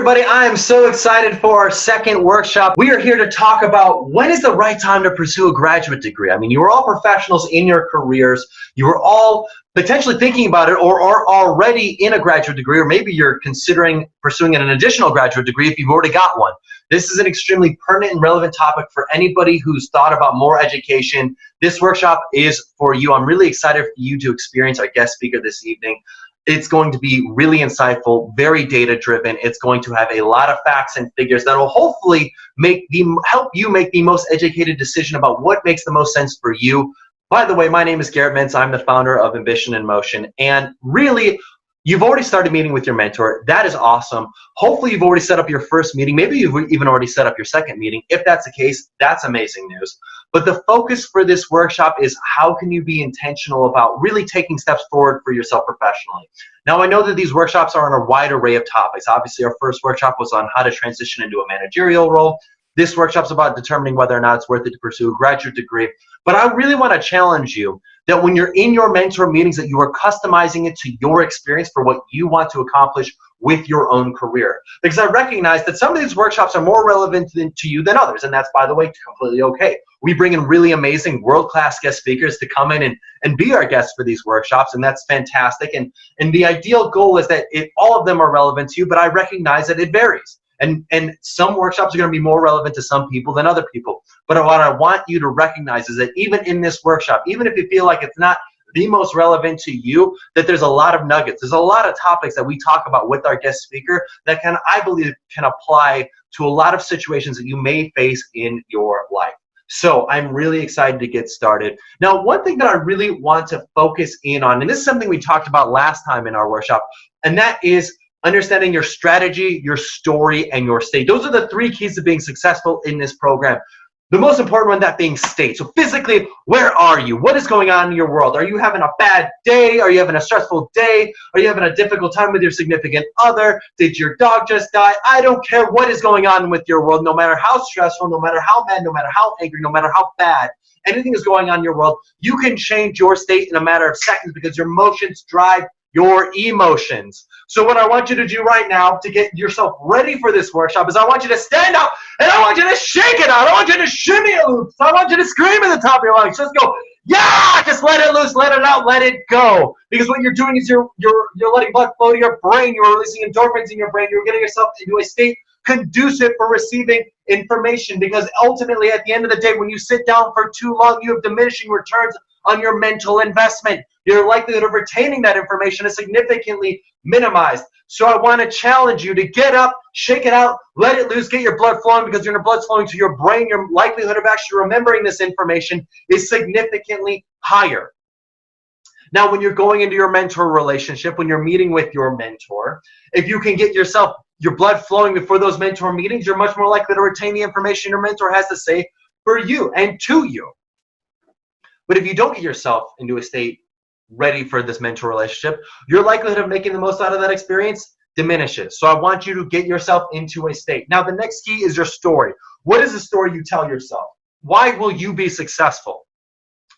everybody, I am so excited for our second workshop. We are here to talk about when is the right time to pursue a graduate degree. I mean, you are all professionals in your careers. You are all potentially thinking about it or are already in a graduate degree, or maybe you're considering pursuing an additional graduate degree if you've already got one. This is an extremely pertinent and relevant topic for anybody who's thought about more education. This workshop is for you. I'm really excited for you to experience our guest speaker this evening. It's going to be really insightful, very data-driven. It's going to have a lot of facts and figures that will hopefully help you make the most educated decision about what makes the most sense for you. By the way, my name is Garrett Mintz. I'm the founder of Ambition in Motion. And really, you've already started meeting with your mentor. That is awesome. Hopefully, you've already set up your first meeting. Maybe you've even already set up your second meeting. If that's the case, that's amazing news. But the focus for this workshop is how can you be intentional about really taking steps forward for yourself professionally. Now, I know that these workshops are on a wide array of topics. Obviously, our first workshop was on how to transition into a managerial role. This workshop's about determining whether or not it's worth it to pursue a graduate degree. But I really want to challenge you that when you're in your mentor meetings, that you are customizing it to your experience for what you want to accomplish with your own career. Because I recognize that some of these workshops are more relevant to you than others, and that's, by the way, completely okay. We bring in really amazing world-class guest speakers to come in and be our guests for these workshops, and that's fantastic. And the ideal goal is that all of them are relevant to you, but I recognize that it varies. And some workshops are going to be more relevant to some people than other people. But what I want you to recognize is that even in this workshop, even if you feel like it's not the most relevant to you, that there's a lot of nuggets. There's a lot of topics that we talk about with our guest speaker that I believe can apply to a lot of situations that you may face in your life. So I'm really excited to get started. Now, one thing that I really want to focus in on, and this is something we talked about last time in our workshop, and that is understanding your strategy, your story, and your state. Those are the three keys to being successful in this program. The most important one, that being state. So physically, where are you? What is going on in your world? Are you having a bad day? Are you having a stressful day? Are you having a difficult time with your significant other? Did your dog just die? I don't care what is going on with your world, no matter how stressful, no matter how mad, no matter how angry, no matter how bad anything is going on in your world, you can change your state in a matter of seconds because your emotions drive your emotions. So what I want you to do right now to get yourself ready for this workshop is I want you to stand up and I want you to shake it out. I want you to shimmy it loose. I want you to scream at the top of your lungs. Just go, yeah! Just let it loose, let it out, let it go. Because what you're doing is you're letting blood flow to your brain. You're releasing endorphins in your brain. You're getting yourself into a state conducive for receiving information. Because ultimately, at the end of the day, when you sit down for too long, you have diminishing returns on your mental investment. Your likelihood of retaining that information is significantly minimized. So I want to challenge you to get up, shake it out, let it loose, get your blood flowing, because when your blood's flowing to your brain, your likelihood of actually remembering this information is significantly higher. Now, when you're going into your mentor relationship, when you're meeting with your mentor, if you can get your blood flowing before those mentor meetings, you're much more likely to retain the information your mentor has to say for you and to you. But if you don't get yourself into a state ready for this mentor relationship, your likelihood of making the most out of that experience diminishes. So I want you to get yourself into a state. Now, the next key is your story. What is the story you tell yourself? Why will you be successful?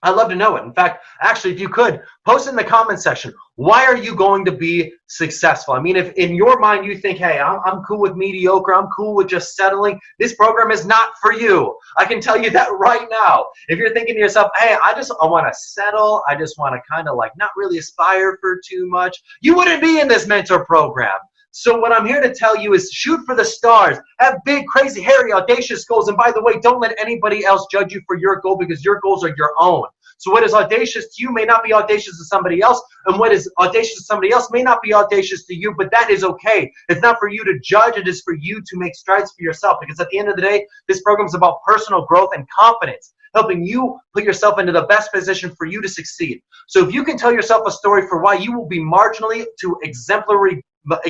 I'd love to know it. In fact, actually, if you could, post it in the comment section. Why are you going to be successful? I mean, if in your mind you think, hey, I'm cool with mediocre, I'm cool with just settling, this program is not for you. I can tell you that right now. If you're thinking to yourself, hey, I want to settle, I just want to kind of like not really aspire for too much, you wouldn't be in this mentor program. So what I'm here to tell you is shoot for the stars. Have big, crazy, hairy, audacious goals. And by the way, don't let anybody else judge you for your goal because your goals are your own. So what is audacious to you may not be audacious to somebody else, and what is audacious to somebody else may not be audacious to you, but that is okay. It's not for you to judge. It is for you to make strides for yourself, because at the end of the day, this program is about personal growth and confidence, helping you put yourself into the best position for you to succeed. So if you can tell yourself a story for why you will be marginally to exemplary,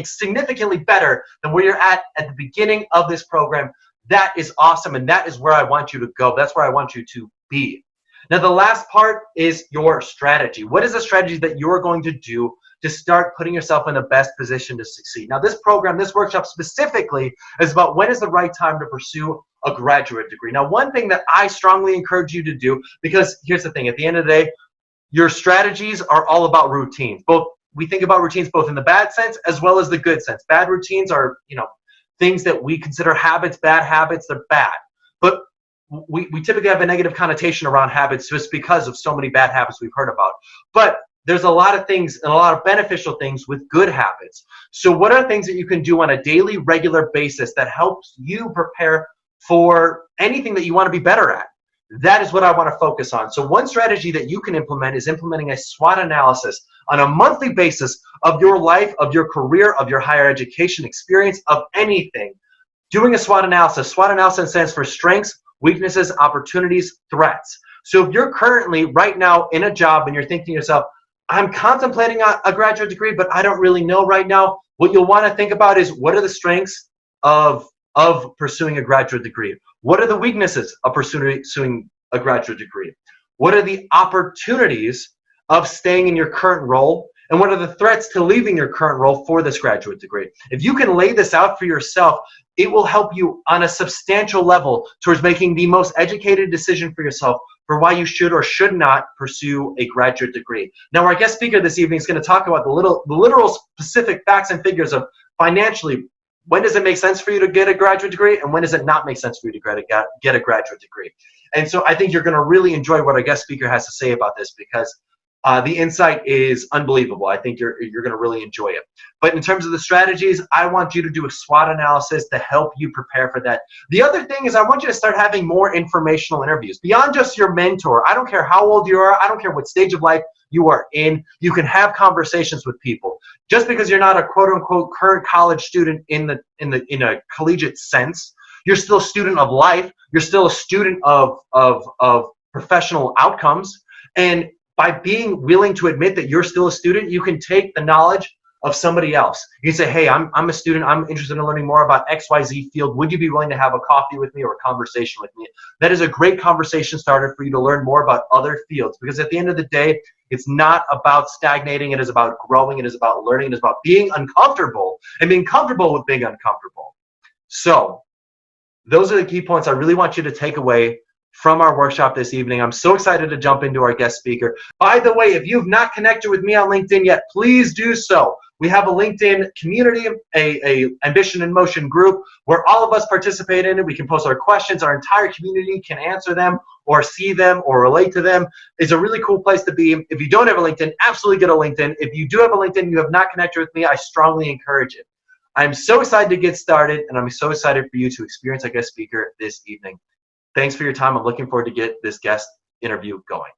significantly better than where you're at the beginning of this program, that is awesome, and that is where I want you to go. That's where I want you to be. Now, the last part is your strategy. What is the strategy that you're going to do to start putting yourself in the best position to succeed? Now, this program, this workshop specifically, is about when is the right time to pursue a graduate degree. Now, one thing that I strongly encourage you to do, because here's the thing, at the end of the day, your strategies are all about routines. We think about routines both in the bad sense as well as the good sense. Bad routines are, things that we consider habits, bad habits, they're bad. But we typically have a negative connotation around habits just because of so many bad habits we've heard about. But there's a lot of things and a lot of beneficial things with good habits. So what are things that you can do on a daily, regular basis that helps you prepare for anything that you want to be better at? That is what I want to focus on. So one strategy that you can implement is implementing a SWOT analysis on a monthly basis of your life, of your career, of your higher education experience, of anything. Doing a SWOT analysis. SWOT analysis stands for strengths, weaknesses, opportunities, threats. So if you're currently right now in a job and you're thinking to yourself, I'm contemplating a graduate degree, but I don't really know right now, what you'll want to think about is, what are the strengths of pursuing a graduate degree? What are the weaknesses of pursuing a graduate degree? What are the opportunities of staying in your current role? And what are the threats to leaving your current role for this graduate degree? If you can lay this out for yourself, it will help you on a substantial level towards making the most educated decision for yourself for why you should or should not pursue a graduate degree. Now, our guest speaker this evening is going to talk about the literal specific facts and figures of financially, when does it make sense for you to get a graduate degree, and when does it not make sense for you to get a graduate degree? And so I think you're going to really enjoy what our guest speaker has to say about this, because the insight is unbelievable. I think you're going to really enjoy it. But in terms of the strategies, I want you to do a SWOT analysis to help you prepare for that. The other thing is, I want you to start having more informational interviews beyond just your mentor. I don't care how old you are. I don't care what stage of life you are in. You can have conversations with people. Just because you're not a quote unquote current college student in a collegiate sense, you're still a student of life. You're still a student of professional outcomes. And by being willing to admit that you're still a student, you can take the knowledge of somebody else. You can say, hey, I'm a student. I'm interested in learning more about XYZ field. Would you be willing to have a coffee with me or a conversation with me? That is a great conversation starter for you to learn more about other fields, because at the end of the day, it's not about stagnating. It is about growing. It is about learning. It is about being uncomfortable and being comfortable with being uncomfortable. So those are the key points I really want you to take away from our workshop this evening. I'm so excited to jump into our guest speaker. By the way, if you've not connected with me on LinkedIn yet, please do so. We have a LinkedIn community, a Ambition in Motion group where all of us participate in it. We can post our questions. Our entire community can answer them or see them or relate to them. It's a really cool place to be. If you don't have a LinkedIn, absolutely get a LinkedIn. If you do have a LinkedIn and you have not connected with me, I strongly encourage it. I'm so excited to get started, and I'm so excited for you to experience our guest speaker this evening. Thanks for your time. I'm looking forward to get this guest interview going.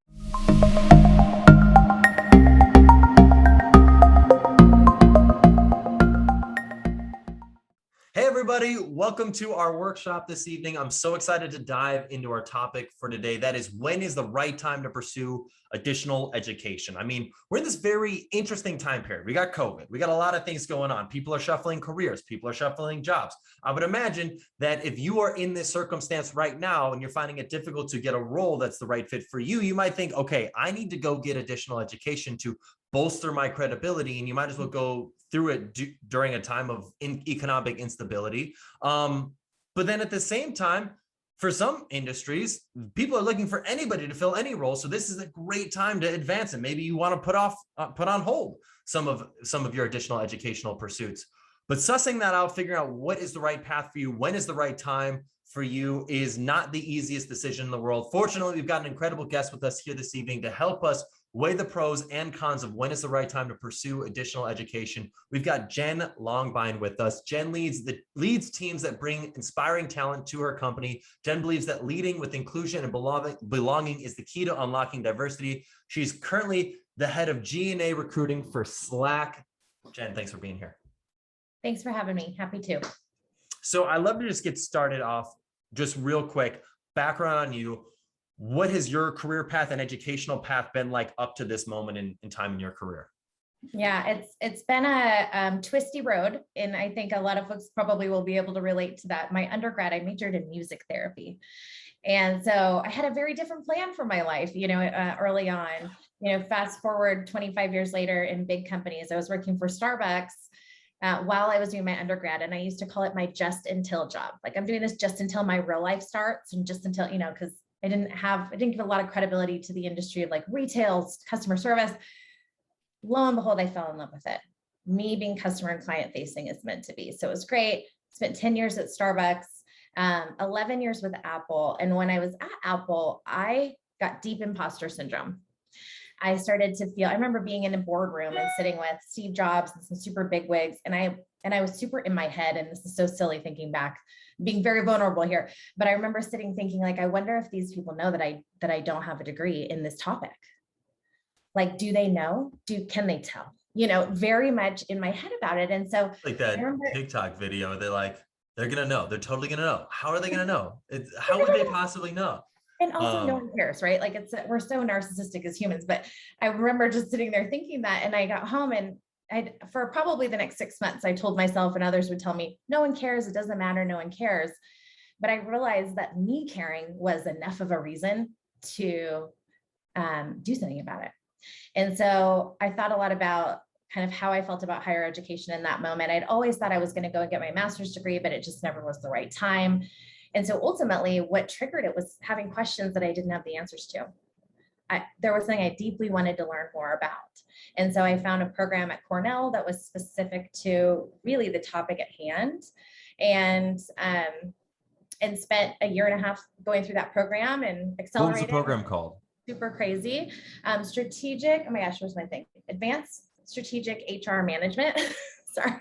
Hey everybody, welcome to our workshop this evening. I'm so excited to dive into our topic for today. That is, when is the right time to pursue additional education? I mean, we're in this very interesting time period. We got COVID. We got a lot of things going on. People are shuffling careers. People are shuffling jobs. I would imagine that if you are in this circumstance right now and you're finding it difficult to get a role that's the right fit for you, you might think, okay, I need to go get additional education to bolster my credibility, and you might as well go through it during a time of economic instability. But then at the same time, for some industries, people are looking for anybody to fill any role. So this is a great time to advance it. Maybe you want to put on hold some of your additional educational pursuits. But sussing that out, figuring out what is the right path for you, when is the right time for you, is not the easiest decision in the world. Fortunately, we've got an incredible guest with us here this evening to help us weigh the pros and cons of when is the right time to pursue additional education. We've got Jenn Longbine with us. Jenn leads teams that bring inspiring talent to her company. Jenn believes that leading with inclusion and belonging is the key to unlocking diversity. She's currently the head of G&A recruiting for Slack. Jenn, thanks for being here. Thanks for having me. Happy to. So I'd love to just get started off just real quick. Background on you. What has your career path and educational path been like up to this moment in time in your career? Yeah, it's been a twisty road, and I think a lot of folks probably will be able to relate to that. My undergrad, I majored in music therapy, and so I had a very different plan for my life, early on. Fast forward 25 years later in big companies, I was working for Starbucks while I was doing my undergrad, and I used to call it my just until job. Like, I'm doing this just until my real life starts, and just until, because I didn't give a lot of credibility to the industry of like retail, customer service. Lo and behold, I fell in love with it. Me being customer and client facing is meant to be. So it was great. spent 10 years at Starbucks, 11 years with Apple. And when I was at Apple, I got deep imposter syndrome. I started to feel, I remember being in a boardroom and sitting with Steve Jobs and some super big wigs. And I was super in my head, and this is so silly thinking back, being very vulnerable here. But I remember sitting thinking, like, I wonder if these people know that I don't have a degree in this topic. Like, do they know? Can they tell? Very much in my head about it. And so like that TikTok video, they're gonna know. They're totally gonna know. How are they gonna know? How would they possibly know? And also no one cares, right? Like we're so narcissistic as humans, but I remember just sitting there thinking that, and I got home, and for probably the next 6 months, I told myself, and others would tell me, no one cares. It doesn't matter. No one cares. But I realized that me caring was enough of a reason to do something about it. And so I thought a lot about kind of how I felt about higher education in that moment. I'd always thought I was going to go and get my master's degree, but it just never was the right time. And so ultimately what triggered it was having questions that I didn't have the answers to. There was something I deeply wanted to learn more about. And so I found a program at Cornell that was specific to really the topic at hand, and spent a year and a half going through that program and accelerated. What was the program called? Super crazy. Strategic, oh my gosh, where's my thing? Advanced Strategic HR Management. Sorry.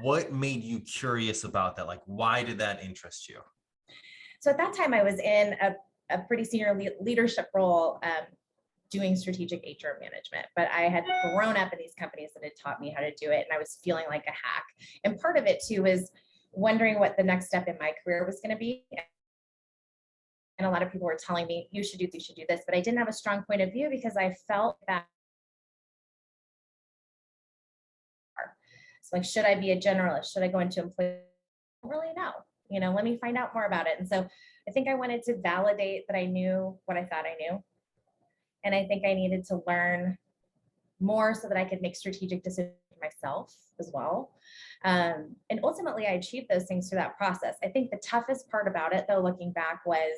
What made you curious about that? Like, why did that interest you? So at that time, I was in a pretty senior leadership role doing strategic HR management, but I had grown up in these companies that had taught me how to do it, and I was feeling like a hack. And part of it too was wondering what the next step in my career was going to be. And a lot of people were telling me, you should do this, but I didn't have a strong point of view because I felt that. So like, should I be a generalist? Should I go into employee? I don't really know. Let me find out more about it. And so I think I wanted to validate that I knew what I thought I knew. And I think I needed to learn more so that I could make strategic decisions myself as well. And ultimately I achieved those things through that process. I think the toughest part about it, though, looking back, was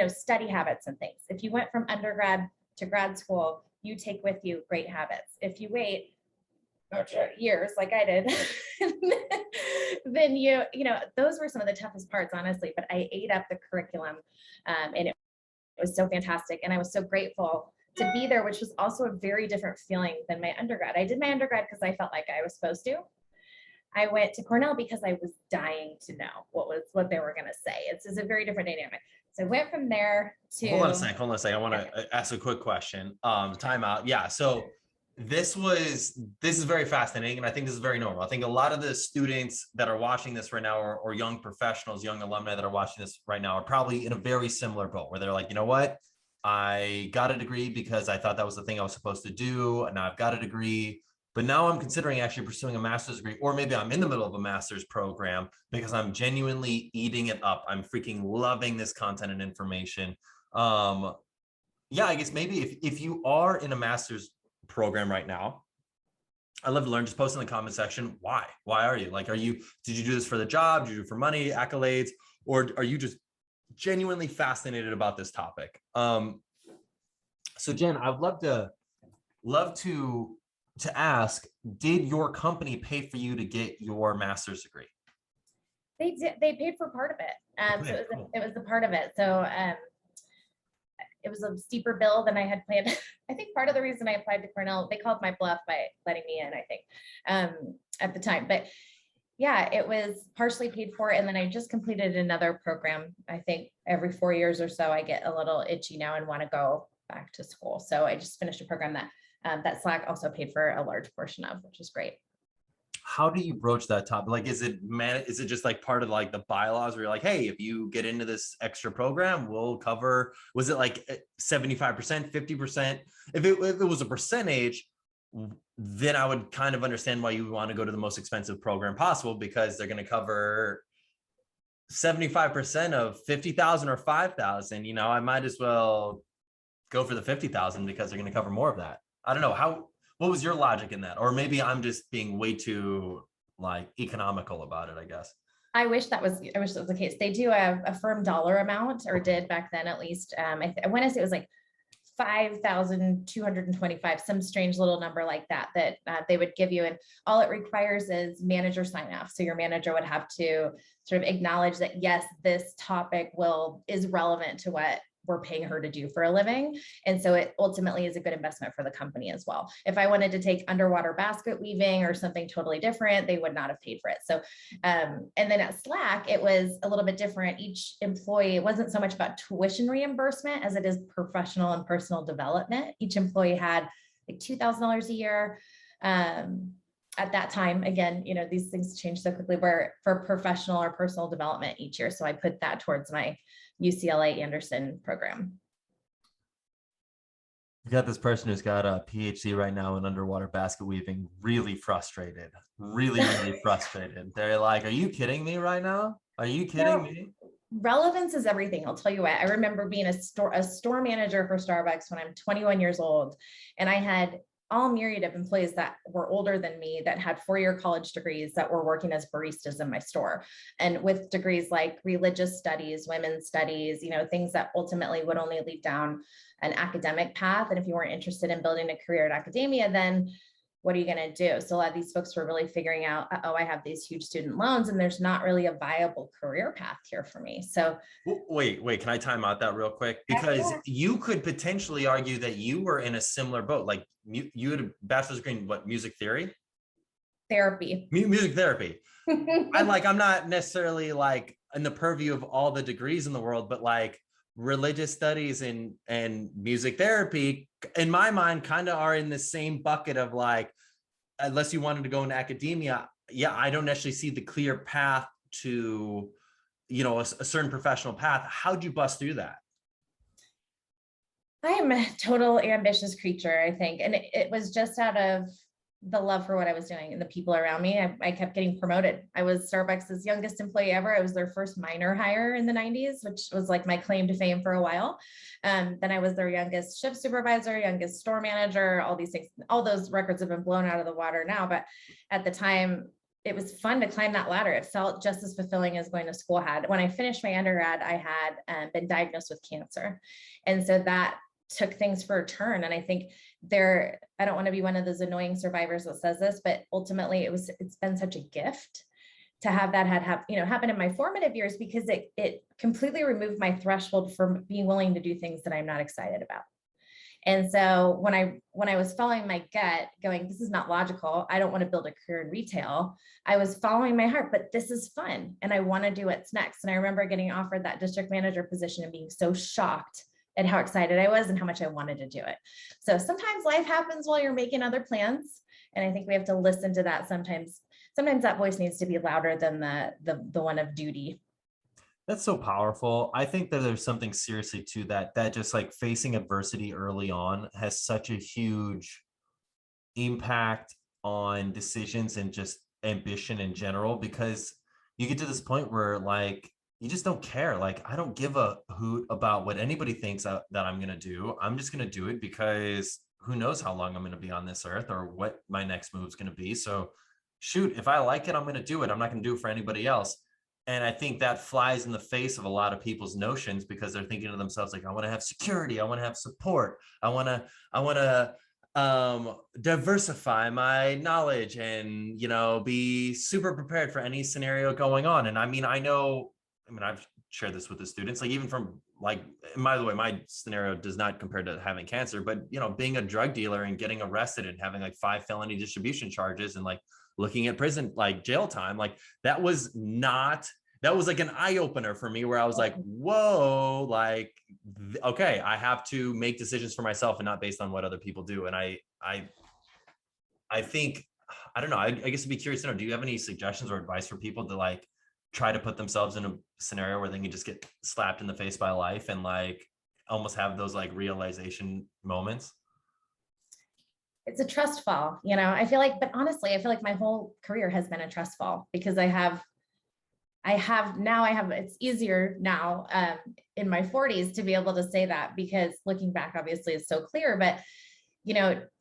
study habits and things. If you went from undergrad to grad school, you take with you great habits. If you wait years like I did, then those were some of the toughest parts, honestly. But I ate up the curriculum, and it was so fantastic. And I was so grateful to be there, which was also a very different feeling than my undergrad. I did my undergrad because I felt like I was supposed to. I went to Cornell because I was dying to know what they were going to say. It's a very different dynamic. So I went from there to. Hold on a second. I want to ask a quick question. Time out. Yeah. So this is very fascinating, and I think this is very normal. I think a lot of the students that are watching this right now, or young professionals, young alumni that are watching this right now, are probably in a very similar boat where they're like, you know what? I got a degree because I thought that was the thing I was supposed to do. And now I've got a degree, but now I'm considering actually pursuing a master's degree, or maybe I'm in the middle of a master's program because I'm genuinely eating it up. I'm freaking loving this content and information. Yeah, I guess maybe if you are in a master's program right now, I'd love to learn. Just post in the comment section. Why are you? Like, did you do this for the job? Did you do it for money, accolades, or are you just genuinely fascinated about this topic? So Jen, I'd love to ask, did your company pay for you to get your master's degree? They did. They paid for part of it. So it was a part of it. So it was a steeper bill than I had planned. I think part of the reason I applied to Cornell, they called my bluff by letting me in, I think, at the time. But yeah, it was partially paid for. And then I just completed another program. I think every 4 years or so, I get a little itchy now and want to go back to school. So I just finished a program that Slack also paid for a large portion of, which is great. How do you broach that topic? Like, is it just like part of like the bylaws where you're like, hey, if you get into this extra program, we'll cover, was it like 75%, 50%? If it was a percentage, then I would kind of understand why you would want to go to the most expensive program possible, because they're going to cover 75% of 50,000 or 5,000. I might as well go for the 50,000 because they're going to cover more of that. I don't know. What was your logic in that? Or maybe I'm just being way too like economical about it, I guess. I wish that was the case. They do a firm dollar amount, or did back then at least. I want to say it was like 5,225, some strange little number like that, they would give you. And all it requires is manager sign off. So your manager would have to sort of acknowledge that, yes, this topic is relevant to what we're paying her to do for a living. And so it ultimately is a good investment for the company as well. If I wanted to take underwater basket weaving or something totally different, they would not have paid for it. So, and then at Slack, it was a little bit different. Each employee, it wasn't so much about tuition reimbursement as it is professional and personal development. Each employee had like $2,000 a year. At that time, again, these things change so quickly, where for professional or personal development each year. So I put that towards my UCLA Anderson program. You got this person who's got a PhD right now in underwater basket weaving, really frustrated, really frustrated. They're like, are you kidding me right now? Are you kidding me? Relevance is everything. I'll tell you what, I remember being a store manager for Starbucks when I'm 21 years old. And I had all myriad of employees that were older than me that had 4-year college degrees that were working as baristas in my store, and with degrees like religious studies, women's studies, things that ultimately would only lead down an academic path. And if you weren't interested in building a career in academia, then what are you going to do? So a lot of these folks were really figuring out, oh, I have these huge student loans and there's not really a viable career path here for me. So wait, can I time out that real quick? Because you could potentially argue that you were in a similar boat. Like you had a bachelor's degree in what, music theory? Therapy. Music therapy. I'm not necessarily like in the purview of all the degrees in the world, but like religious studies and music therapy, in my mind, kind of are in the same bucket of like, unless you wanted to go into academia, I don't necessarily see the clear path to, a certain professional path. How'd you bust through that? I am a total ambitious creature, I think. And it was just out of the love for what I was doing and the people around me. I kept getting promoted. I was Starbucks' youngest employee ever. I was their first minor hire in the 90s, which was like my claim to fame for a while. Then I was their youngest shift supervisor, youngest store manager, all these things. All those records have been blown out of the water now. But at the time, it was fun to climb that ladder. It felt just as fulfilling as going to school had. When I finished my undergrad, I had been diagnosed with cancer. And so that took things for a turn. And I think I don't want to be one of those annoying survivors that says this, but ultimately it's been such a gift to have that happen in my formative years, because it completely removed my threshold for being willing to do things that I'm not excited about. And so when I was following my gut going, this is not logical, I don't want to build a career in retail, I was following my heart, but this is fun and I want to do what's next. And I remember getting offered that district manager position and being so shocked at how excited I was and how much I wanted to do it. So sometimes life happens while you're making other plans. And I think we have to listen to that sometimes. Sometimes that voice needs to be louder than the one of duty. That's so powerful. I think that there's something seriously to that just like facing adversity early on has such a huge impact on decisions and just ambition in general, because you get to this point where like, you just don't care. Like, I don't give a hoot about what anybody thinks that I'm going to do. I'm just going to do it because who knows how long I'm going to be on this earth or what my next move is going to be. So shoot, if I like it, I'm going to do it. I'm not going to do it for anybody else. And I think that flies in the face of a lot of people's notions, because they're thinking to themselves, like, I want to have security. I want to have support. I want to diversify my knowledge and, be super prepared for any scenario going on. And I've shared this with the students, like even from like, and by the way, my scenario does not compare to having cancer, but being a drug dealer and getting arrested and having like 5 felony distribution charges and like looking at prison, like jail time, like that was like an eye opener for me, where I was like, whoa, like, okay, I have to make decisions for myself and not based on what other people do. And I think, I don't know, I guess I'd be curious to know, do you have any suggestions or advice for people to like try to put themselves in a scenario where they can just get slapped in the face by life and like almost have those like realization moments? It's a trust fall, I feel like, but honestly, I feel like my whole career has been a trust fall, because it's easier now in my 40s to be able to say that, because looking back obviously is so clear, but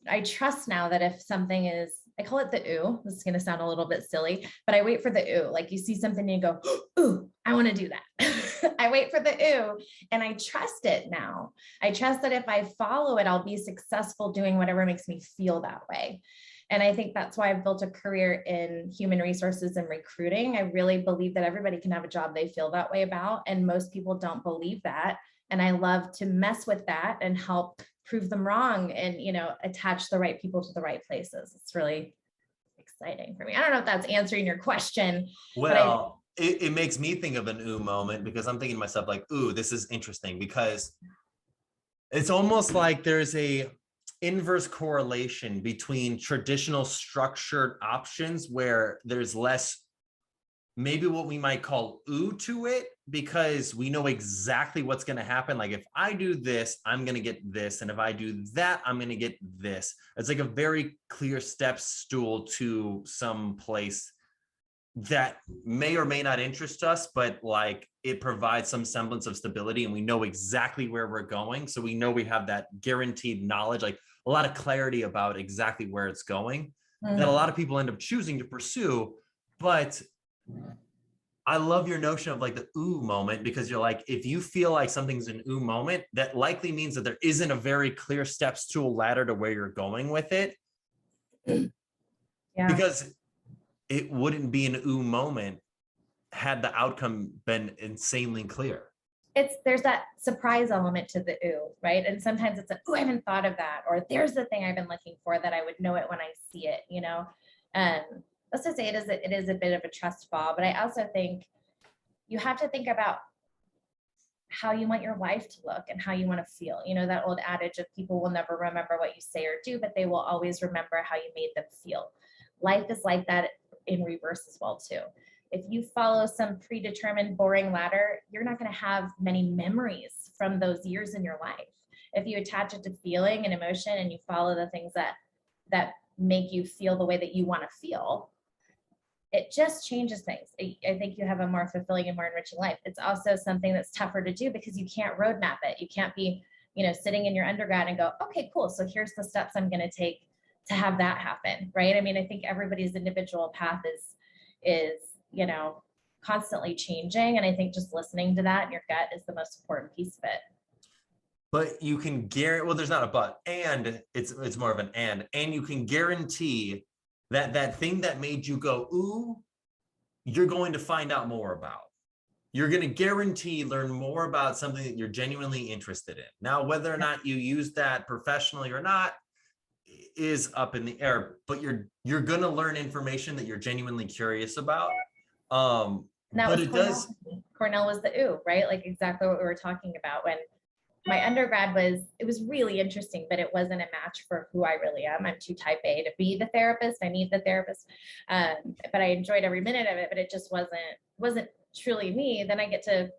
I trust now that if something is, I call it the ooh, this is going to sound a little bit silly, but I wait for the ooh. Like you see something and you go, ooh, I want to do that. I wait for the ooh, and I trust it now. I trust that if I follow it, I'll be successful doing whatever makes me feel that way. And I think that's why I've built a career in human resources and recruiting. I really believe that everybody can have a job they feel that way about, and most people don't believe that. And I love to mess with that and help prove them wrong and, attach the right people to the right places. It's really exciting for me. I don't know if that's answering your question. Well, it makes me think of an ooh moment, because I'm thinking to myself like, ooh, this is interesting, because it's almost like there's a inverse correlation between traditional structured options where there's less, maybe what we might call ooh to it, because we know exactly what's going to happen. Like if I do this, I'm going to get this. And if I do that, I'm going to get this. It's like a very clear step stool to some place that may or may not interest us, but like it provides some semblance of stability and we know exactly where we're going. So we know we have that guaranteed knowledge, like a lot of clarity about exactly where it's going, that a lot of people end up choosing to pursue. But I love your notion of like the ooh moment, because you're like, if you feel like something's an ooh moment, that likely means that there isn't a very clear steps to a ladder to where you're going with it. Yeah. Because it wouldn't be an ooh moment had the outcome been insanely clear. There's that surprise element to the ooh, right? And sometimes it's ooh, I haven't thought of that, or there's the thing I've been looking for that I would know it when I see it, Let's just say it is a bit of a trust fall, but I also think you have to think about how you want your life to look and how you want to feel. That old adage of people will never remember what you say or do, but they will always remember how you made them feel. Life is like that in reverse as well too. If you follow some predetermined boring ladder, you're not going to have many memories from those years in your life. If you attach it to feeling and emotion and you follow the things that make you feel the way that you want to feel, it just changes things. I think you have a more fulfilling and more enriching life. It's also something that's tougher to do because you can't roadmap it. You can't be, sitting in your undergrad and go, okay, cool. So here's the steps I'm going to take to have that happen. Right. I mean, I think everybody's individual path is, constantly changing. And I think just listening to that in your gut is the most important piece of it. But you can guarantee, well, there's not a but, and it's more of an and you can guarantee that thing that made you go, ooh, you're going to find out more about. You're going to guarantee learn more about something that you're genuinely interested in. Now, whether or not you use that professionally or not is up in the air, but you're going to learn information that you're genuinely curious about. But it does. Cornell was the ooh, right? Like exactly what we were talking about when my undergrad it was really interesting, but it wasn't a match for who I really am. I'm too type A to be the therapist. I need the therapist. But I enjoyed every minute of it, but it just wasn't truly me. Then I get to,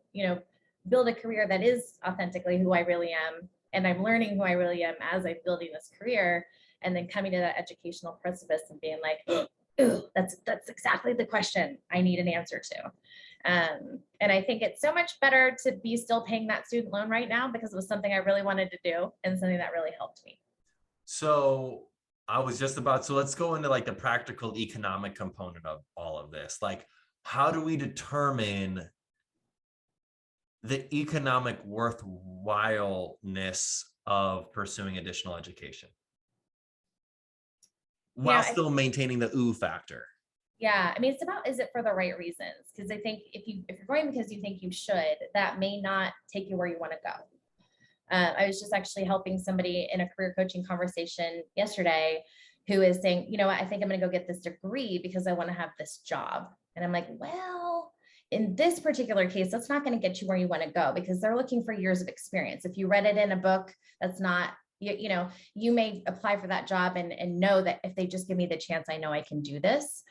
build a career that is authentically who I really am. And I'm learning who I really am as I'm building this career, and then coming to that educational precipice and being like, ooh, that's exactly the question I need an answer to. And I think it's so much better to be still paying that student loan right now because it was something I really wanted to do and something that really helped me. So let's go into like the practical economic component of all of this. Like, how do we determine the economic worthwhileness of pursuing additional education while still maintaining the ooh factor? Yeah, I mean, it's about, is it for the right reasons? Because I think if you're going because you think you should, that may not take you where you want to go. I was just actually helping somebody in a career coaching conversation yesterday who is saying, I think I'm going to go get this degree because I want to have this job. And I'm like, well, in this particular case, that's not going to get you where you want to go because they're looking for years of experience. If you read it in a book, that's not, you may apply for that job and know that if they just give me the chance, I know I can do this.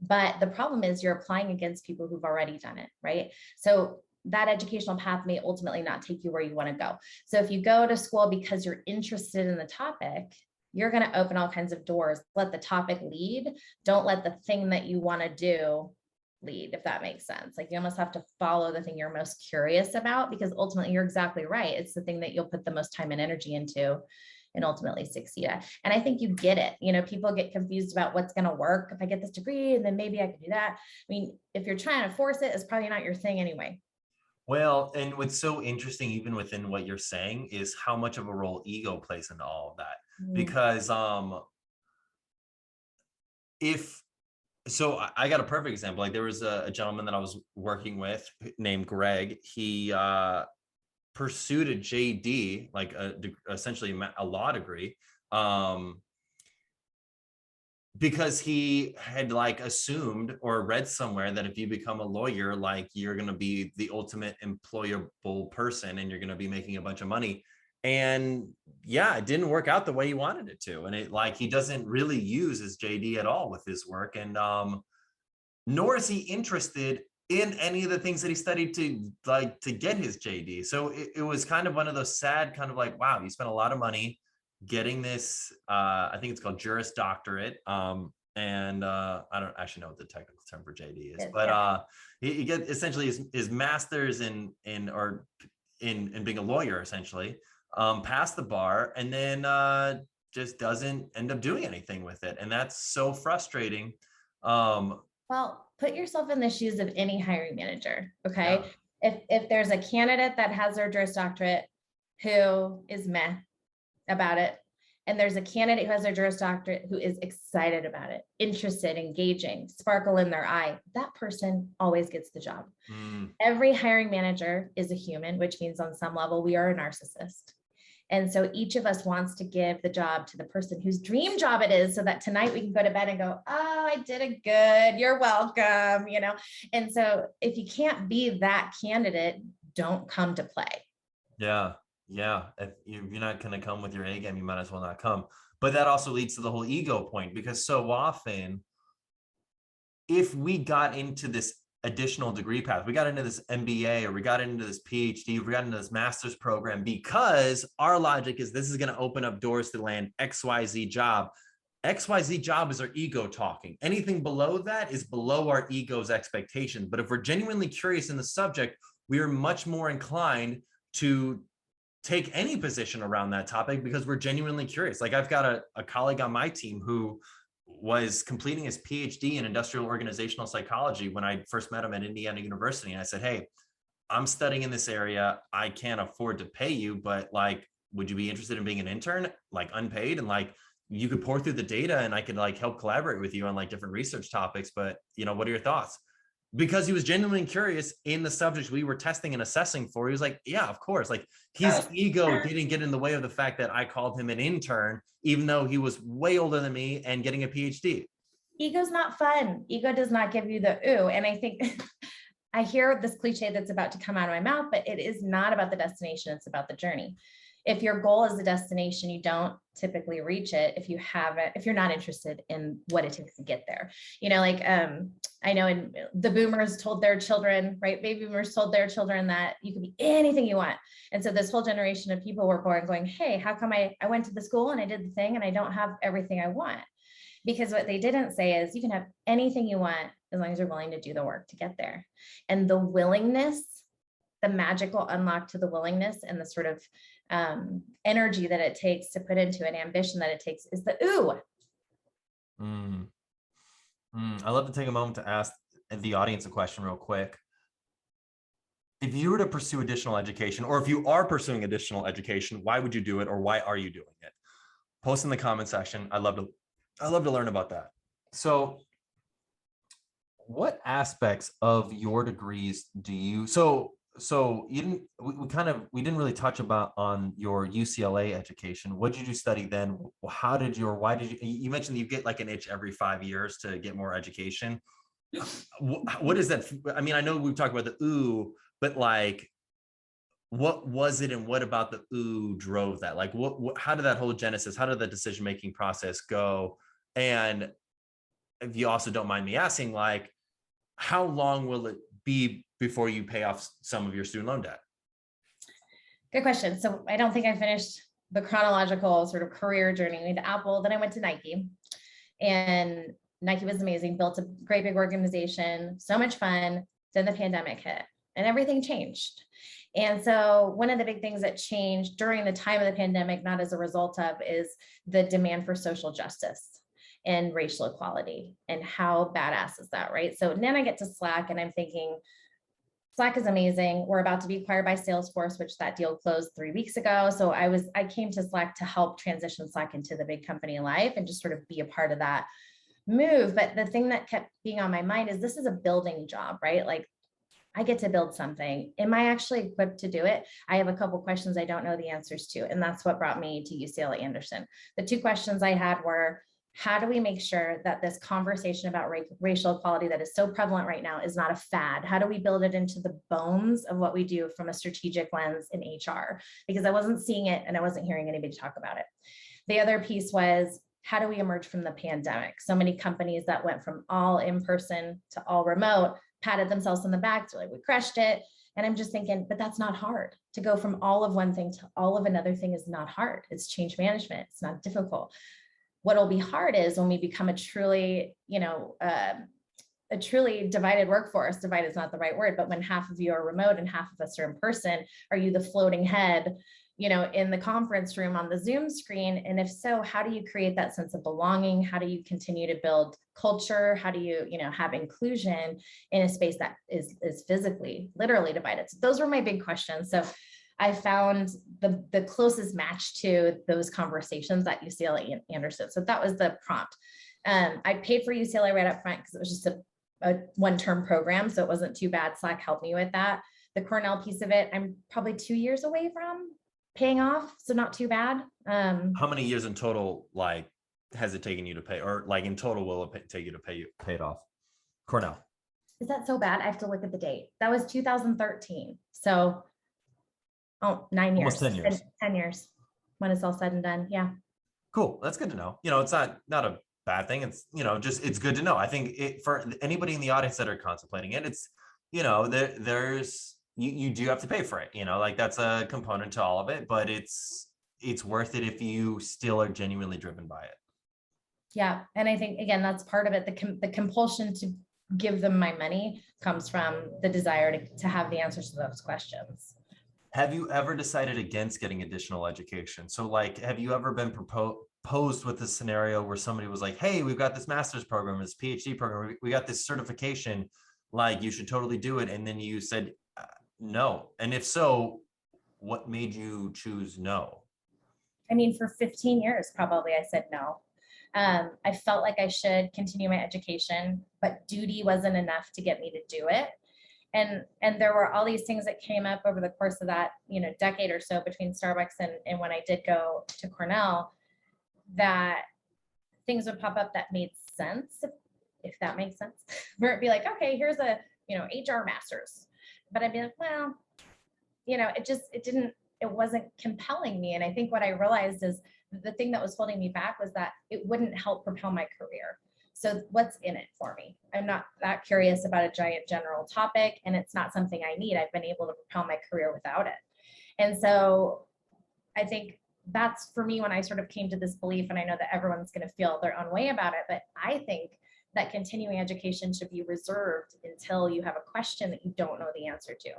But the problem is you're applying against people who've already done it, right? So that educational path may ultimately not take you where you want to go. So if you go to school because you're interested in the topic, you're going to open all kinds of doors. Let the topic lead. Don't let the thing that you want to do lead, if that makes sense. Like you almost have to follow the thing you're most curious about, because ultimately you're exactly right. It's the thing that you'll put the most time and energy into. and ultimately succeed at. And I think you get it. You know, people get confused about what's going to work. If I get this degree and then maybe I can do that. I mean, if you're trying to force it, it's probably not your thing anyway. Well, and what's so interesting, even within what you're saying, is how much of a role ego plays into all of that. Because I got a perfect example. Like there was a gentleman that I was working with named Greg. He pursued a JD, like essentially a law degree, because he had like assumed or read somewhere that if you become a lawyer, like you're going to be the ultimate employable person and you're going to be making a bunch of money. And yeah, it didn't work out the way he wanted it to. And it like, he doesn't really use his JD at all with his work. And nor is he interested in any of the things that he studied to get his JD. So it was kind of one of those sad kind of like, wow, you spent a lot of money getting this, I think it's called Juris Doctorate. And I don't actually know what the technical term for JD is, but he get essentially his master's in being a lawyer, essentially, passed the bar, and then just doesn't end up doing anything with it. And that's so frustrating. Well, put yourself in the shoes of any hiring manager, okay? Yeah. If there's a candidate that has their Juris Doctorate who is meh about it, and there's a candidate who has their Juris Doctorate who is excited about it, interested, engaging, sparkle in their eye, that person always gets the job. Every hiring manager is a human, which means on some level we are a narcissist. And so each of us wants to give the job to the person whose dream job it is, so that tonight we can go to bed and go, oh, I did it good. You're welcome, you know? And so if you can't be that candidate, don't come to play. Yeah. Yeah. If you're not going to come with your A game, you might as well not come. But that also leads to the whole ego point, because so often if we got into this additional degree path, we got into this MBA, or we got into this PhD, we got into this master's program because our logic is this is going to open up doors to land XYZ job. XYZ job is our ego talking. Anything below that is below our ego's expectations. But if we're genuinely curious in the subject, we are much more inclined to take any position around that topic because we're genuinely curious. Like I've got a colleague on my team who was completing his PhD in industrial organizational psychology when I first met him at Indiana University. And I said, hey, I'm studying in this area. I can't afford to pay you, but like, would you be interested in being an intern, like unpaid? And like, you could pour through the data and I could like help collaborate with you on like different research topics. But you know, what are your thoughts? Because he was genuinely curious in the subjects we were testing and assessing for. He was like, yeah, of course. Like his ego didn't get in the way of the fact that I called him an intern, even though he was way older than me and getting a PhD. Ego's not fun. Ego does not give you the ooh. And I think I hear this cliche that's about to come out of my mouth, but it is not about the destination. It's about the journey. If your goal is the destination, you don't typically reach it if you're not interested in what it takes to get there. You know, like I know in the boomers told their children, right? Baby boomers told their children that you can be anything you want. And so this whole generation of people were born going, hey, how come I went to the school and I did the thing and I don't have everything I want? Because what they didn't say is you can have anything you want as long as you're willing to do the work to get there. And the willingness, the magical unlock to the willingness and the sort of energy that it takes to put into an ambition that it takes is the ooh. I'd love to take a moment to ask the audience a question real quick. If you were to pursue additional education, or if you are pursuing additional education, why would you do it, or why are you doing it? Post in the comment section. I'd love to learn about that. So what aspects of your degrees do you, so you didn't, we didn't really touch on your UCLA education. What did you study then? Why did you mentioned you get like an itch every 5 years to get more education. What is that? I mean, I know we've talked about the ooh, but like, what was it and what about the ooh drove that? Like how did that whole genesis, how did the decision-making process go? And if you also don't mind me asking, like, how long will it be before you pay off some of your student loan debt? Good question. So I don't think I finished the chronological sort of career journey. I went to Apple, then I went to Nike, and Nike was amazing, built a great big organization, so much fun. Then the pandemic hit and everything changed. And so one of the big things that changed during the time of the pandemic, not as a result of, is the demand for social justice and racial equality. And how badass is that, right? So then I get to Slack and I'm thinking, Slack is amazing. We're about to be acquired by Salesforce, which that deal closed 3 weeks ago. So I came to Slack to help transition Slack into the big company life and just sort of be a part of that move. But the thing that kept being on my mind is this is a building job, right? Like, I get to build something. Am I actually equipped to do it? I have a couple questions I don't know the answers to. And that's what brought me to UCLA Anderson. The 2 questions I had were, how do we make sure that this conversation about racial equality that is so prevalent right now is not a fad? How do we build it into the bones of what we do from a strategic lens in HR? Because I wasn't seeing it and I wasn't hearing anybody talk about it. The other piece was, how do we emerge from the pandemic? So many companies that went from all in person to all remote patted themselves on the back to like, we crushed it. And I'm just thinking, but that's not hard. To go from all of one thing to all of another thing is not hard. It's change management. It's not difficult. What'll be hard is when we become a truly, a truly divided workforce. Divided is not the right word, but when half of you are remote and half of us are in person, are you the floating head, in the conference room on the Zoom screen? And if so, how do you create that sense of belonging? How do you continue to build culture? How do you, have inclusion in a space that is physically, literally divided? So those were my big questions. So I found the closest match to those conversations at UCLA Anderson. So that was the prompt. I paid for UCLA right up front because it was just a one-term program. So it wasn't too bad. Slack helped me with that. The Cornell piece of it, I'm probably 2 years away from paying off. So not too bad. How many years in total, has it taken you to pay, or in total will it take you to pay it off? Cornell. Is that so bad? I have to look at the date. That was 2013. So 9 years. Almost 10 years. 10 years when it's all said and done. Yeah. Cool. That's good to know. It's not a bad thing. It's, it's good to know. I think for anybody in the audience that are contemplating it, it's, there's, you do have to pay for it, that's a component to all of it, but it's worth it if you still are genuinely driven by it. Yeah. And I think, again, that's part of it. The compulsion to give them my money comes from the desire to have the answers to those questions. Have you ever decided against getting additional education? So have you ever been posed with a scenario where somebody was like, hey, we've got this master's program, this PhD program, we got this certification, you should totally do it. And then you said, no. And if so, what made you choose no? I mean, for 15 years, probably I said no. I felt like I should continue my education, but duty wasn't enough to get me to do it. And there were all these things that came up over the course of that, decade or so between Starbucks and when I did go to Cornell, that things would pop up that made sense, if that makes sense, where it'd be like, okay, here's a, HR master's. But I'd be like, well, it wasn't compelling me. And I think what I realized is the thing that was holding me back was that it wouldn't help propel my career. So what's in it for me? I'm not that curious about a giant general topic, and it's not something I need. I've been able to propel my career without it. And so I think that's for me when I sort of came to this belief, and I know that everyone's going to feel their own way about it, but I think that continuing education should be reserved until you have a question that you don't know the answer to,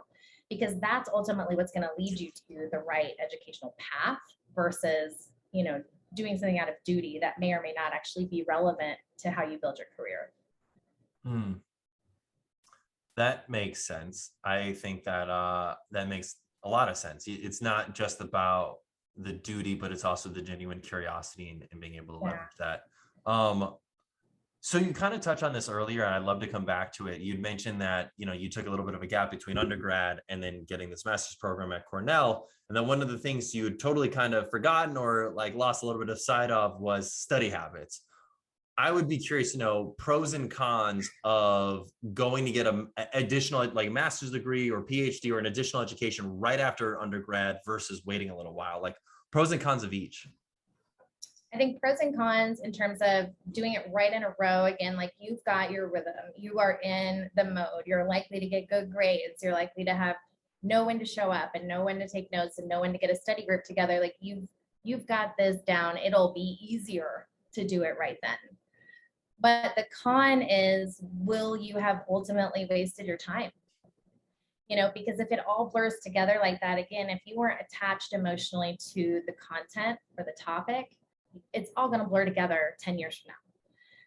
because that's ultimately what's going to lead you to the right educational path versus, doing something out of duty that may or may not actually be relevant to how you build your career. That makes sense. I think that that makes a lot of sense. It's not just about the duty, but it's also the genuine curiosity and being able to leverage that. So you kind of touched on this earlier, and I'd love to come back to it. You'd mentioned that, you took a little bit of a gap between undergrad and then getting this master's program at Cornell. And then one of the things you had totally kind of forgotten or lost a little bit of sight of was study habits. I would be curious to know pros and cons of going to get an additional master's degree or PhD or an additional education right after undergrad versus waiting a little while, pros and cons of each. I think pros and cons in terms of doing it right in a row. Again, you've got your rhythm, you are in the mode, you're likely to get good grades, you're likely to know when to show up and know when to take notes and know when to get a study group together. You've got this down. It'll be easier to do it right then. But the con is, will you have ultimately wasted your time? because if it all blurs together like that, again, if you weren't attached emotionally to the content or the topic, it's all going to blur together 10 years from now.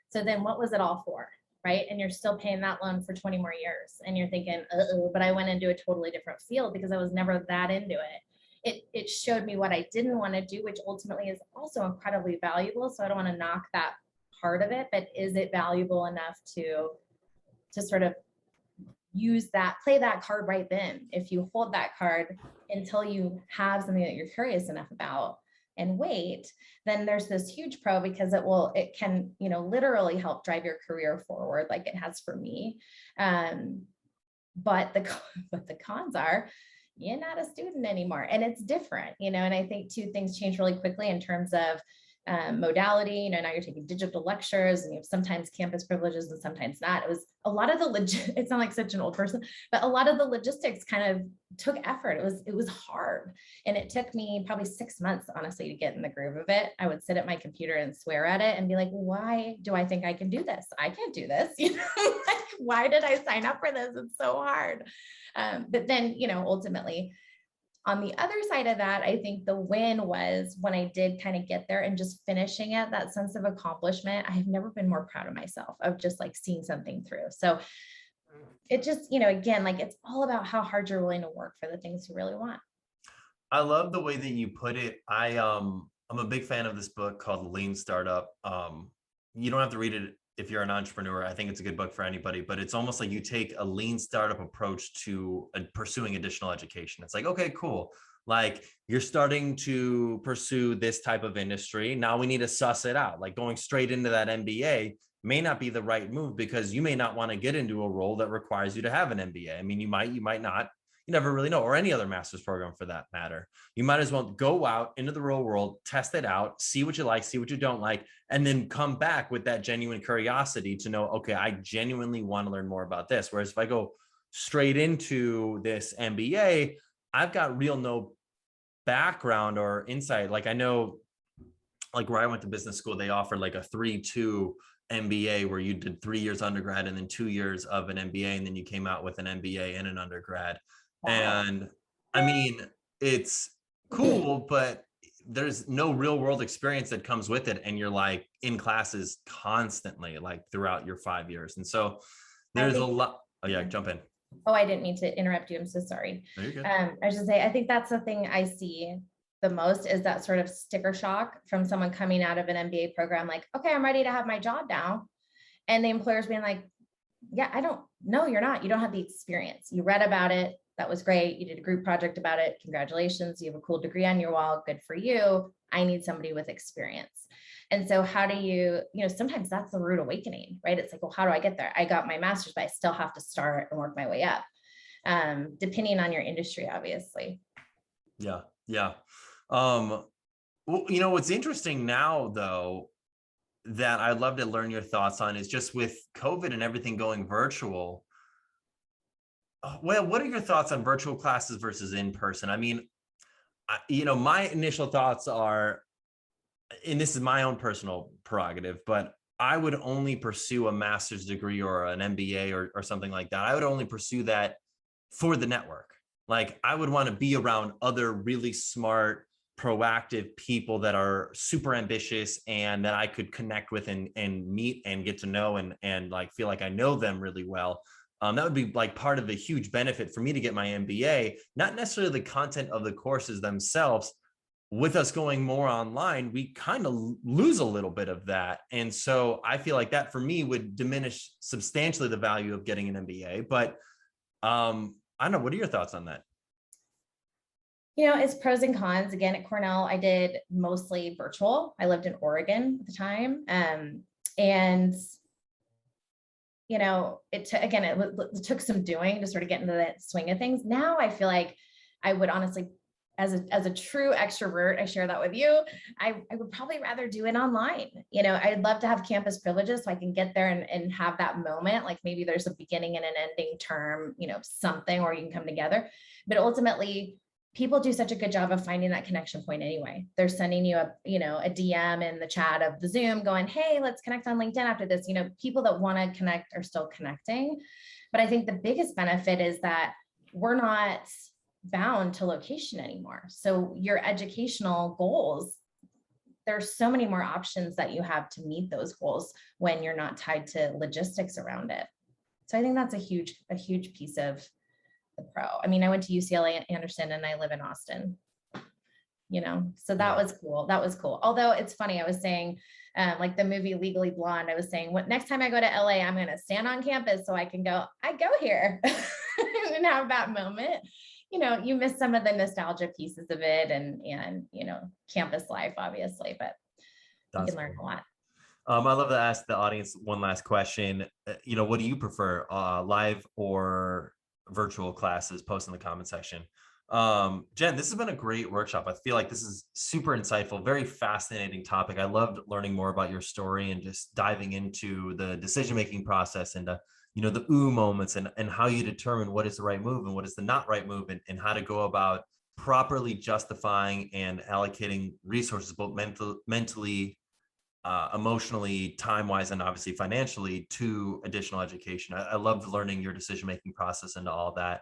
So then what was it all for? Right? And you're still paying that loan for 20 more years. And you're thinking, but I went into a totally different field because I was never that into it. It showed me what I didn't want to do, which ultimately is also incredibly valuable. So I don't want to knock that part of it, but is it valuable enough to sort of use that, play that card right then? If you hold that card until you have something that you're curious enough about and wait, then there's this huge pro, because it can, literally help drive your career forward like it has for me. But the cons are, you're not a student anymore, and it's different, and I think two things change really quickly in terms of modality. Now you're taking digital lectures, and you have sometimes campus privileges and sometimes not. It was a lot of it's not like such an old person, but a lot of the logistics kind of took effort. It was hard. And it took me probably 6 months, honestly, to get in the groove of it. I would sit at my computer and swear at it and be like, why do I think I can do this? I can't do this. Like, why did I sign up for this? It's so hard. But then, ultimately, on the other side of that, I think the win was when I did kind of get there and just finishing it, that sense of accomplishment. I've never been more proud of myself of just like seeing something through. So it just, again, like it's all about how hard you're willing to work for the things you really want. I love the way that you put it. I'm a big fan of this book called Lean Startup. You don't have to read it if you're an entrepreneur. I think it's a good book for anybody, but it's almost like you take a lean startup approach to pursuing additional education. It's like, okay, cool. Like you're starting to pursue this type of industry. Now we need to suss it out. Like going straight into that MBA may not be the right move, because you may not want to get into a role that requires you to have an MBA. I mean, you might not. You never really know, or any other master's program for that matter. You might as well go out into the real world, test it out, see what you like, see what you don't like, and then come back with that genuine curiosity to know, okay, I genuinely want to learn more about this. Whereas if I go straight into this MBA, I've got no background or insight. Like I know, like where I went to business school, they offered like a 3-2 MBA where you did 3 years undergrad and then 2 years of an MBA, and then you came out with an MBA and an undergrad. Wow. And I mean, it's cool, but there's no real world experience that comes with it. And you're like in classes constantly, like throughout your 5 years. And so there's a lot. Oh yeah, jump in. Oh, I didn't mean to interrupt you. I'm so sorry. No, you're good. I should say, I think that's the thing I see the most is that sort of sticker shock from someone coming out of an MBA program. Like, okay, I'm ready to have my job now. And the employer's being like, yeah, no, you're not. You don't have the experience. You read about it. That was great. You did a group project about it. Congratulations. You have a cool degree on your wall. Good for you. I need somebody with experience. And so how do you, sometimes that's the rude awakening, right? It's like, well, how do I get there? I got my master's, but I still have to start and work my way up. Depending on your industry, obviously. Yeah. Yeah. Well, what's interesting now though, that I'd love to learn your thoughts on is just with COVID and everything going virtual. Well, what are your thoughts on virtual classes versus in person? I mean, my initial thoughts are, and this is my own personal prerogative, but I would only pursue a master's degree or an MBA or something like that. I would only pursue that for the network. Like I would want to be around other really smart, proactive people that are super ambitious and that I could connect with and meet and get to know and like feel like I know them really well. That would be like part of the huge benefit for me to get my MBA, not necessarily the content of the courses themselves. With us going more online, we kind of lose a little bit of that. And so I feel like that for me would diminish substantially the value of getting an MBA. But I don't know, what are your thoughts on that? It's pros and cons. Again, at Cornell, I did mostly virtual. I lived in Oregon at the time. And it took some doing to sort of get into the swing of things. Now I feel like I would honestly, as a true extrovert, I share that with you. I would probably rather do it online. I'd love to have campus privileges so I can get there and have that moment. Like maybe there's a beginning and an ending term, something, or you can come together. But ultimately, people do such a good job of finding that connection point anyway. They're sending you a DM in the chat of the Zoom going, hey, let's connect on LinkedIn after this. People that want to connect are still connecting. But I think the biggest benefit is that we're not bound to location anymore. So your educational goals, there's so many more options that you have to meet those goals when you're not tied to logistics around it. So I think that's a huge piece of the pro. I mean, I went to UCLA Anderson and I live in Austin, so that was cool. That was cool. Although it's funny, I was saying, like the movie Legally Blonde, I was saying, what next time I go to LA, I'm going to stand on campus so I can go here and have that moment. You miss some of the nostalgia pieces of it and campus life, obviously, but you can learn a lot. I love to ask the audience one last question. What do you prefer, live or virtual classes? Post in the comment section. Jenn, this has been a great workshop. I feel like this is super insightful, very fascinating topic. I loved learning more about your story and just diving into the decision-making process and the ooh moments and how you determine what is the right move and what is the not right move and how to go about properly justifying and allocating resources, both mentally, emotionally, time-wise, and obviously financially to additional education. I loved learning your decision-making process and all that.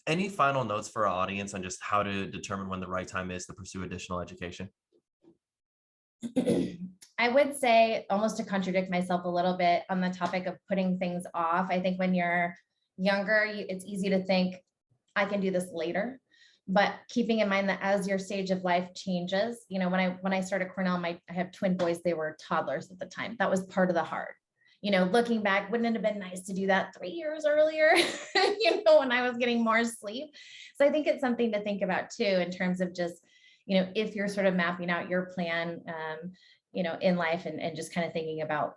Any final notes for our audience on just how to determine when the right time is to pursue additional education? I would say, almost to contradict myself a little bit on the topic of putting things off. I think when you're younger, it's easy to think, I can do this later. But keeping in mind that as your stage of life changes, when I started Cornell, I have twin boys, they were toddlers at the time. That was part of the hard. Looking back, wouldn't it have been nice to do that 3 years earlier, when I was getting more sleep? So I think it's something to think about too, in terms of just, if you're sort of mapping out your plan, in life and just kind of thinking about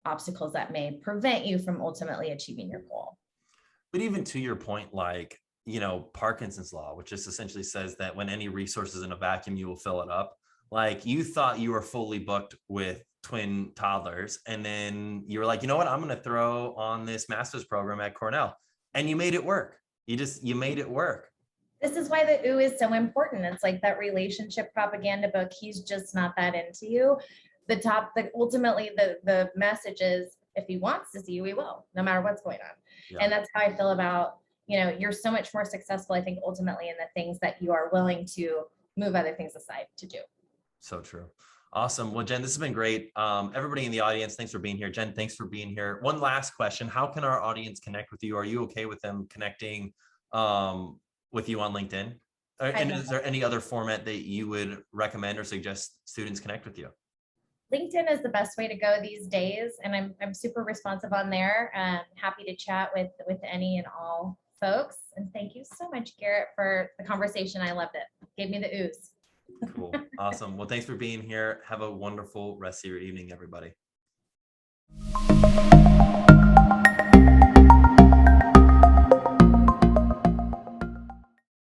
obstacles that may prevent you from ultimately achieving your goal. But even to your point, like, Parkinson's law, which just essentially says that when any resource is in a vacuum, you will fill it up. Like, you thought you were fully booked with twin toddlers, and then you were like, you know what, I'm going to throw on this master's program at Cornell, and you made it work. You made it work. This is why the ooh is so important. It's like that relationship propaganda book. He's just not that into you. Ultimately the message is, if he wants to see you, he will, no matter what's going on. Yeah. And that's how I feel about, you're so much more successful, I think, ultimately in the things that you are willing to move other things aside to do. So true. Awesome. Well, Jenn, this has been great. Everybody in the audience, thanks for being here. Jenn, thanks for being here. One last question. How can our audience connect with you? Are you okay with them connecting with you on LinkedIn? And is there any other format that you would recommend or suggest students connect with you? LinkedIn is the best way to go these days. And I'm super responsive on there. Happy to chat with any and all folks. And thank you so much, Garrett, for the conversation. I loved it. Gave me the ooze. Cool. Awesome. Well, thanks for being here. Have a wonderful rest of your evening, everybody.